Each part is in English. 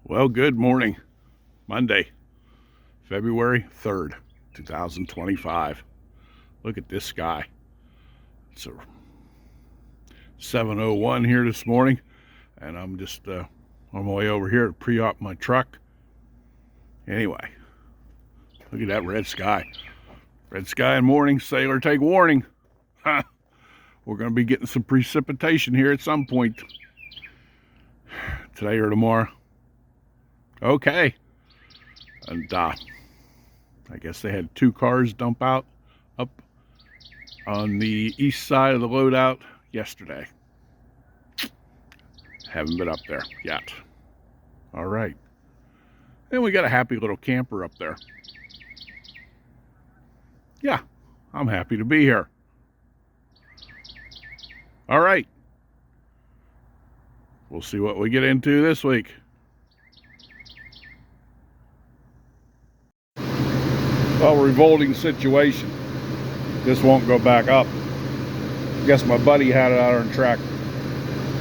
Well, good morning. Monday, February 3rd, 2025. Look at this sky. It's a 7:01 here this morning, and I'm just on my way over here to pre-op my truck. Anyway, look at that red sky. Red sky in morning, sailor take warning. We're going to be getting some precipitation here at some point. Today or tomorrow. Okay. And I guess they had 2 cars dump out up on the east side of the loadout yesterday. Haven't been up there yet. All right. And we got a happy little camper up there. Yeah, I'm happy to be here. All right. We'll see what we get into this week. Well, revolting situation. This won't go back up. I guess my buddy had it out on track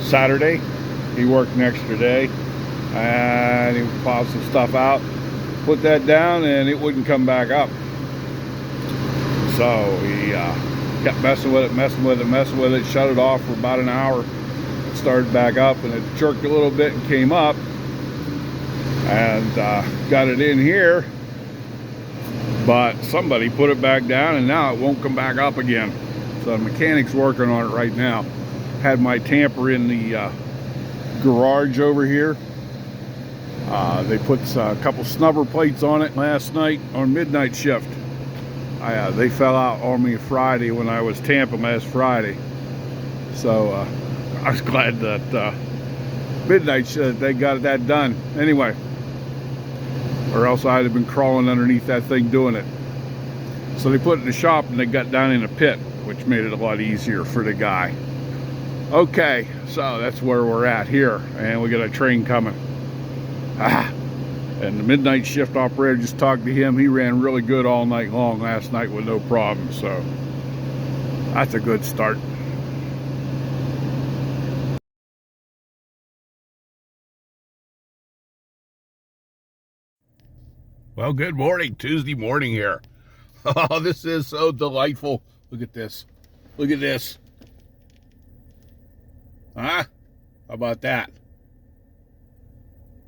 Saturday. He worked an extra day and he plowed some stuff out, put that down, and it wouldn't come back up. So he kept messing with it, shut it off for about an hour. It started back up and it jerked a little bit and came up, and got it in here. But somebody put it back down and now it won't come back up again. So the mechanic's working on it right now. Had my tamper in the garage over here. They put a couple snubber plates on it last night on midnight shift. They fell out on me Friday when I was tamping last Friday. So I was glad that midnight shift they got that done. Anyway. Or else I'd have been crawling underneath that thing doing it. So they put it in the shop and they got down in a pit, which made it a lot easier for the guy. Okay, so that's where we're at here, and we got a train coming. And the midnight shift operator, just talked to him. He ran really good all night long last night with no problem, so that's a good start. Well, good morning, Tuesday morning here. Oh, this is so delightful. Look at this. Look at this. Huh? How about that?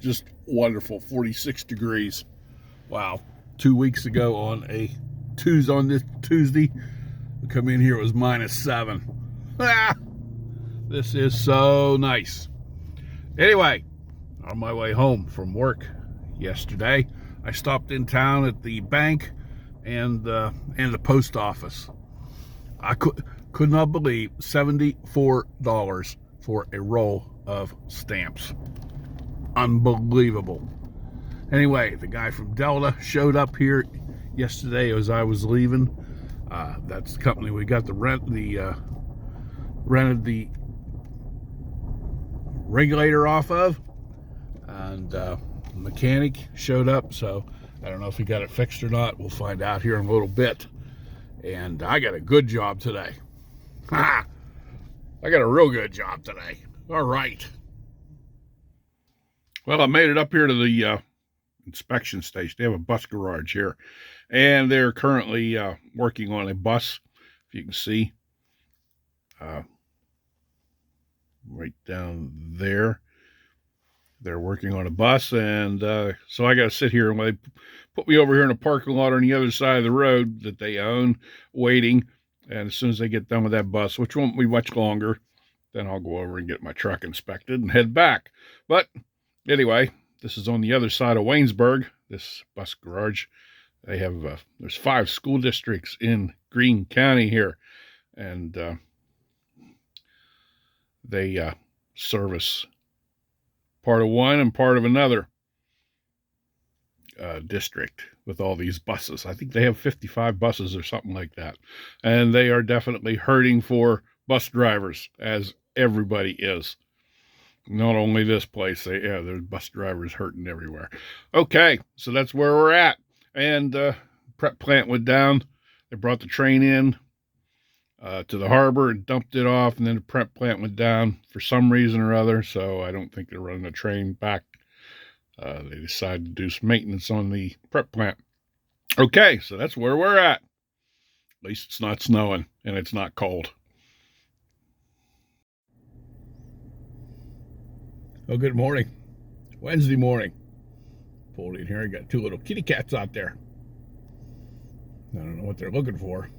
Just wonderful. 46 degrees. Wow. 2 weeks ago on this Tuesday, we come in here, it was -7. This is so nice. Anyway, on my way home from work yesterday, I stopped in town at the bank and the post office. I could not believe $74 for a roll of stamps. Unbelievable. Anyway, the guy from Delta showed up here yesterday as I was leaving. That's the company we got rented the Regulator off of, and mechanic showed up, so I don't know if he got it fixed or not. We'll find out here in a little bit. And I got a good job today. I got a real good job today. All right. Well, I made it up here to the inspection station. They have a bus garage here, and they're currently working on a bus, if you can see, right down there. They're working on a bus, and so I got to sit here, and they put me over here in a parking lot on the other side of the road that they own, waiting. And as soon as they get done with that bus, which won't be much longer, then I'll go over and get my truck inspected and head back. But anyway, this is on the other side of Waynesburg, this bus garage. They have, there's 5 school districts in Greene County here, and they service part of one and part of another district with all these buses. I think they have 55 buses or something like that. And they are definitely hurting for bus drivers, as everybody is. Not only this place, there's bus drivers hurting everywhere. Okay, so that's where we're at. And prep plant went down. They brought the train in to the harbor and dumped it off, and then the prep plant went down for some reason or other, so I don't think they're running the train back They decided to do some maintenance on the prep plant. Okay, so that's where we're at. At least it's not snowing and it's not cold. Oh, good morning. It's Wednesday morning. Pulled in here. I got two little kitty cats out there. I don't know what they're looking for.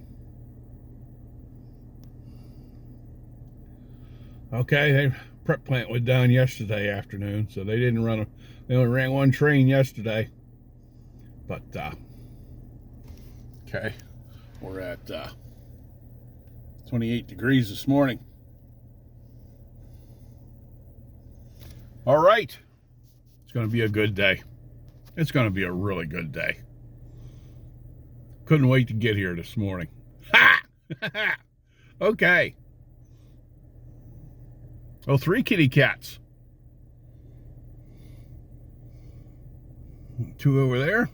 Okay, the prep plant was down yesterday afternoon, so they didn't run they only ran one train yesterday. But okay, we're at 28 degrees this morning. All right, it's going to be a good day. It's going to be a really good day. Couldn't wait to get here this morning. Ha! Okay. Oh, 3 kitty cats. 2 over there.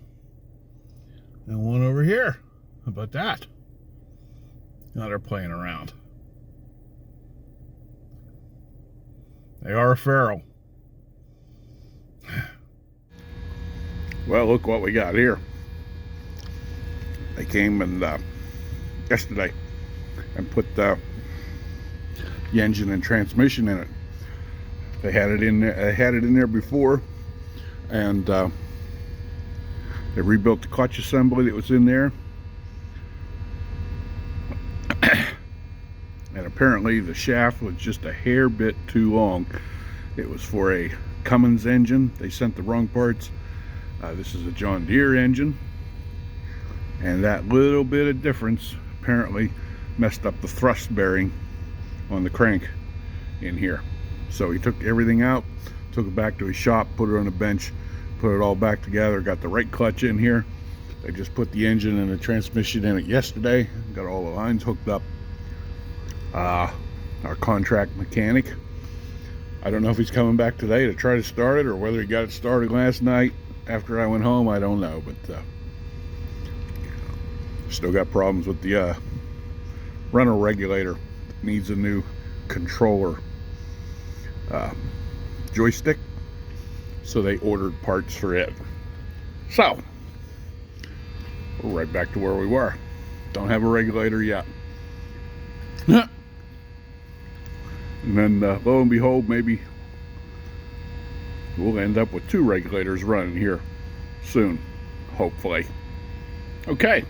And 1 over here. How about that? Now they're playing around. They are feral. Well, look what we got here. They came and yesterday and put the engine and transmission in it. They had it in there. They had it in there before, and they rebuilt the clutch assembly that was in there. And apparently the shaft was just a hair bit too long. It was for a Cummins engine. They sent the wrong parts. This is a John Deere engine, and that little bit of difference apparently messed up the thrust bearing on the crank in here. So he took everything out, took it back to his shop, put it on a bench, put it all back together, got the right clutch in here. They just put the engine and the transmission in it yesterday, got all the lines hooked up. Our contract mechanic, I don't know if he's coming back today to try to start it or whether he got it started last night after I went home. I don't know, but still got problems with the rental regulator. Needs a new controller joystick, so they ordered parts for it. So we're right back to where we were. Don't have a regulator yet. And then lo and behold, maybe we'll end up with 2 regulators running here soon, hopefully. Okay.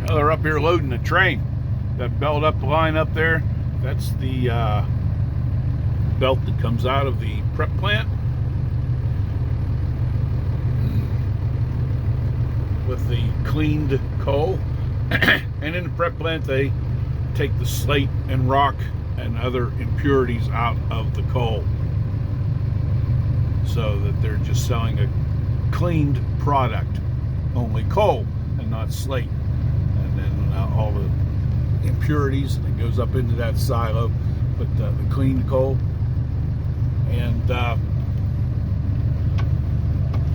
Now they're up here loading the train. That belt up the line up there, that's the belt that comes out of the prep plant with the cleaned coal. And in the prep plant, they take the slate and rock and other impurities out of the coal, so that they're just selling a cleaned product, only coal and not slate. And then all the impurities, and it goes up into that silo, but the cleaned coal, and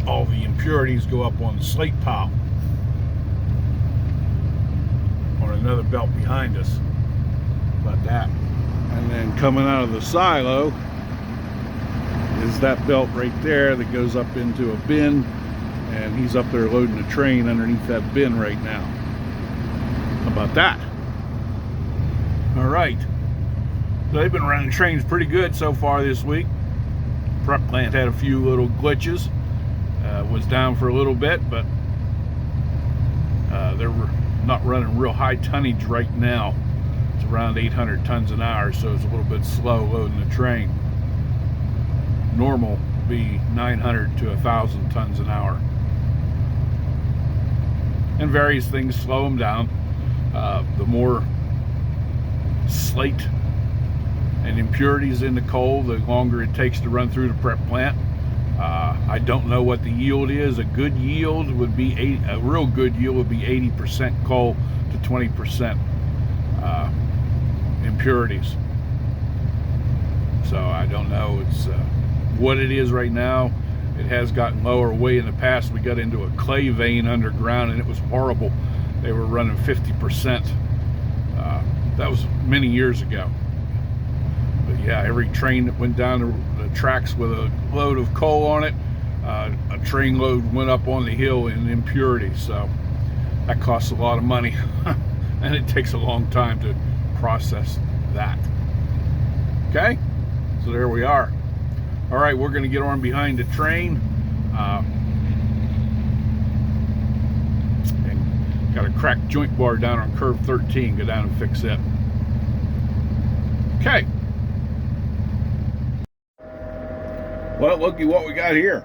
all the impurities go up on the slate pile on another belt behind us. About that. And then coming out of the silo is that belt right there that goes up into a bin, and he's up there loading a train underneath that bin right now. How about that? All right, so they've been running trains pretty good so far this week. Prep plant had a few little glitches, was down for a little bit, but they're not running real high tonnage right now. It's around 800 tons an hour, so it's a little bit slow loading the train. Normal would be 900 to 1,000 tons an hour. And various things slow them down. The more slate and impurities in the coal, the longer it takes to run through the prep plant. I don't know what the yield is. A good yield would be a real good yield would be 80% coal to 20% impurities. So I don't know. It's what it is right now. It has gotten lower. Way in the past, we got into a clay vein underground, and it was horrible. They were running 50%. That was many years ago. But yeah, every train that went down the tracks with a load of coal on it, a train load went up on the hill in impurities. So that costs a lot of money and it takes a long time to process that. Okay, so there we are. All right, we're going to get on behind the train and got a cracked joint bar down on curve 13. Go down and fix it. Okay. Well, looky what we got here.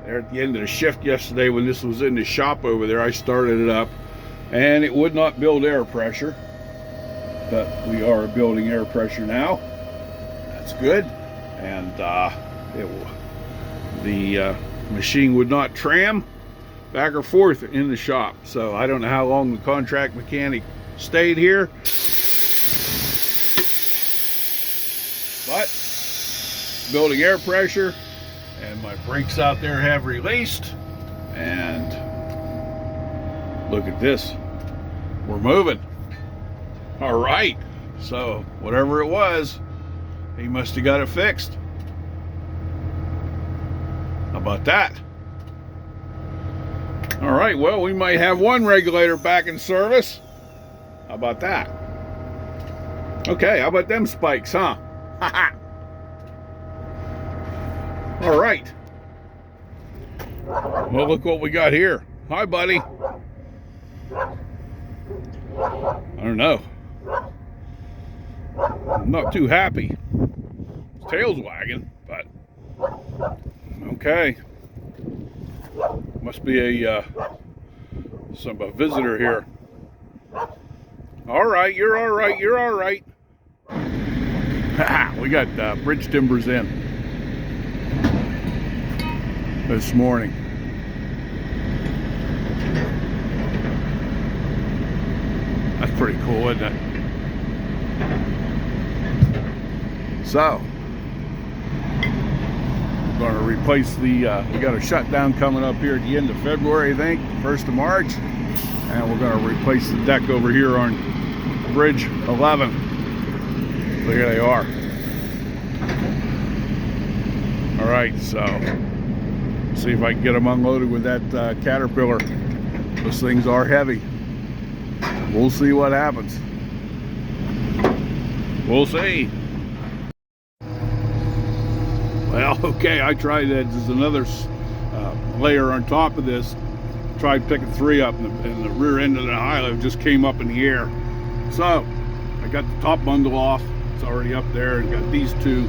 There at the end of the shift yesterday, when this was in the shop over there, I started it up and it would not build air pressure, but we are building air pressure now. That's good. And the machine would not tram back or forth in the shop. So I don't know how long the contract mechanic stayed here, but building air pressure, and my brakes out there have released, and look at this, we're moving. All right, so whatever it was, he must have got it fixed. How about that? All right, well, we might have one regulator back in service. How about that? Okay, how about them spikes, huh? All right. Well, look what we got here. Hi, buddy. I don't know. I'm not too happy. His tail's wagging, but okay. Must be a visitor here. All right, you're all right. You're all right. We got bridge timbers in this morning. That's pretty cool, isn't it? So we're going to replace the we got a shutdown coming up here at the end of February, I think, 1st of March, and we're going to replace the deck over here on bridge 11. So here they are. All right, so see if I can get them unloaded with that Caterpillar. Those things are heavy. We'll see what happens. We'll see. Well, okay, I tried that. There's another layer on top of this. Tried picking 3 up, and the rear end of the high lift just came up in the air. So I got the top bundle off. It's already up there, and got these 2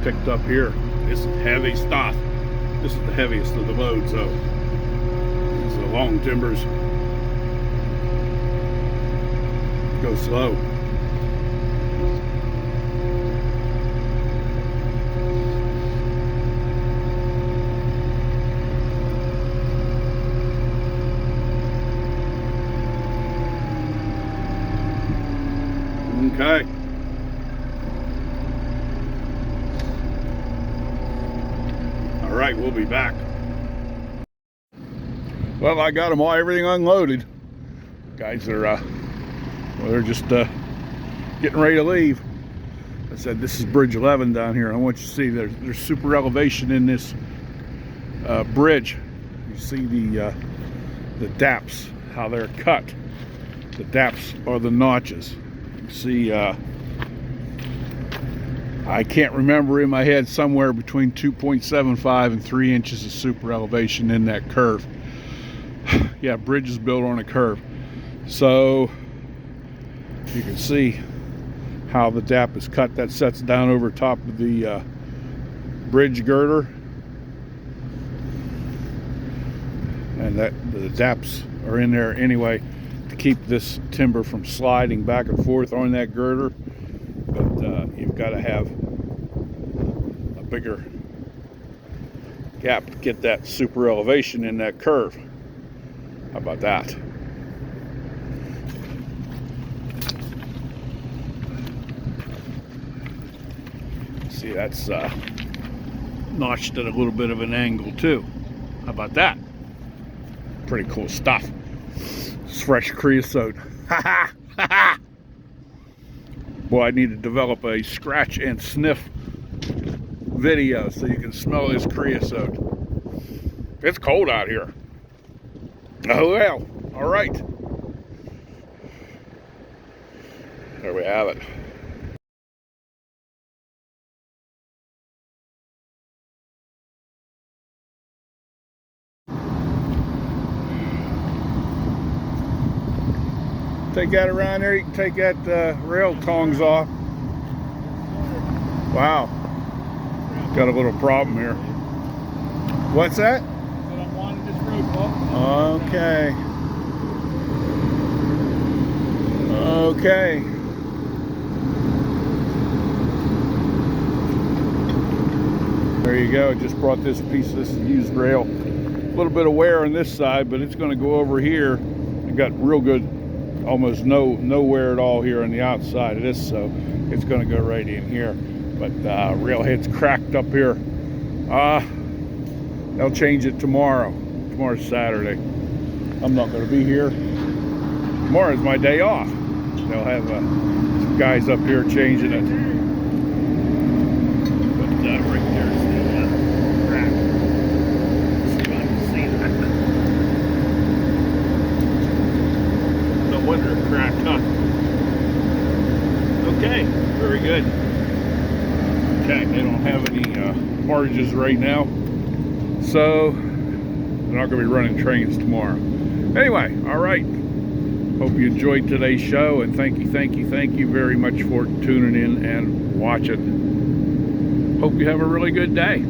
picked up here. This is heavy stuff. This is the heaviest of the load, so these are long timbers. Go slow. Okay. All right, we'll be back. Well, I got them all, everything unloaded. Guys are, well, they're just getting ready to leave. I said this is bridge 11 down here. I want you to see there's super elevation in this bridge. You see the daps, how they're cut. The daps are the notches. You see, I can't remember in my head, somewhere between 2.75 and 3 inches of super elevation in that curve. Yeah, bridge is built on a curve. So you can see how the dap is cut. That sets down over top of the bridge girder, and that the daps are in there anyway to keep this timber from sliding back and forth on that girder. But you've got to have a bigger gap to get that super elevation in that curve. How about that? See, that's notched at a little bit of an angle too. How about that? Pretty cool stuff. It's fresh creosote. Ha ha ha ha. Boy, I need to develop a scratch and sniff video so you can smell this creosote. It's cold out here. Oh well, all right. There we have it. Take that around there, you can take that rail tongs off. Wow. Got a little problem here. What's that? I'm wanting this rope off. Okay. Okay. There you go. Just brought this piece of this used rail. A little bit of wear on this side, but it's going to go over here. It got real good, almost no wear at all here on the outside of this, so it's going to go right in here. But rail head's cracked up here. They'll change it tomorrow. Tomorrow's Saturday. I'm not going to be here. Tomorrow's my day off. They'll have some guys up here changing it. But right there's the crack. Let's see if I can see that. No wonder it cracked, huh? Okay, very good. Okay, they don't have any barges right now, so they're not going to be running trains tomorrow. Anyway, all right. Hope you enjoyed today's show, and thank you very much for tuning in and watching. Hope you have a really good day.